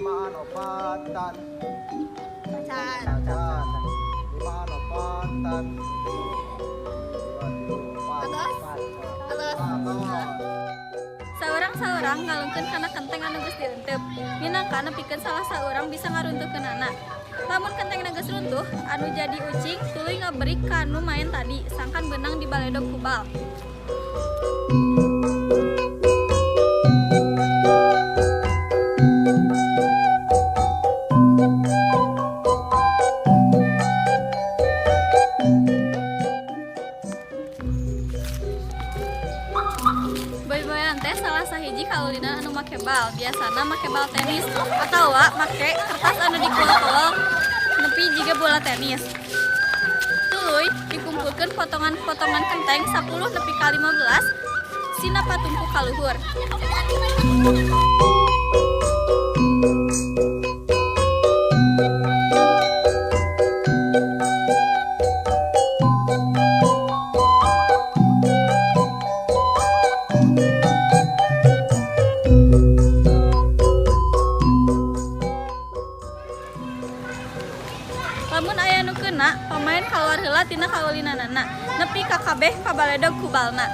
Manopatan Macan. cacan manopatan Saurang-saurang ngalungkeun kana kenteng anu geus direntep. Minangka nepikeun salah saurang bisa ngaruntuhkeunana. Lamun kentengna geus runtuh, anu jadi ucing tuluy ngabrik ka anu main tadi, sangkan beunang dibaledog ku bal. Boy-boyan teh salah sahiji kaulinan anu make bal, biasana make bal tenis atawa make kertas anu dikulol-kulol nepi jiga bola tenis. Tuluy dikumpulkeun potongan-potongan kenteng 10 nepi ka 15 sina patumpu ka luhur. Lamun aya nu keuna, pamain kaluar heula tina kaulinanana, nepi ka kabeh kabaledog ku balna.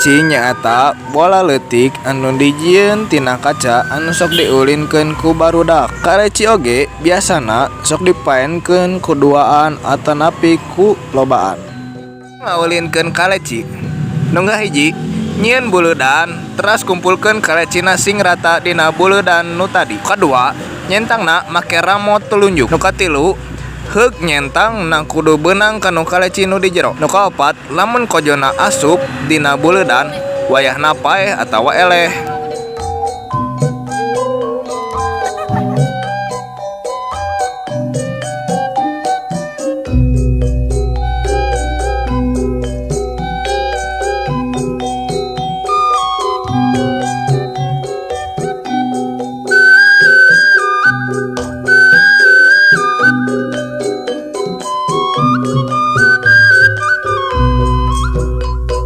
Kaleci nyaeta bola leutik anu dijieun tina kaca anu sok diulinkeun ku barudak. Kaleci oge biasana sok dipaenkeun ku duaan atanapi ku lobaan. Ngaulinkeun kaleci nu hiji nyieun buleudan teras kumpulkeun kalecina sing rata dina buleudan nu tadi. Kadua nyentangna make ramot telunjuk. Nu katilu heug nyentang na kudu beunang kanu kaleci nu di jero. Nu kaopat lamun kojona asup dina buleudan wayahna paeh atawa eleh.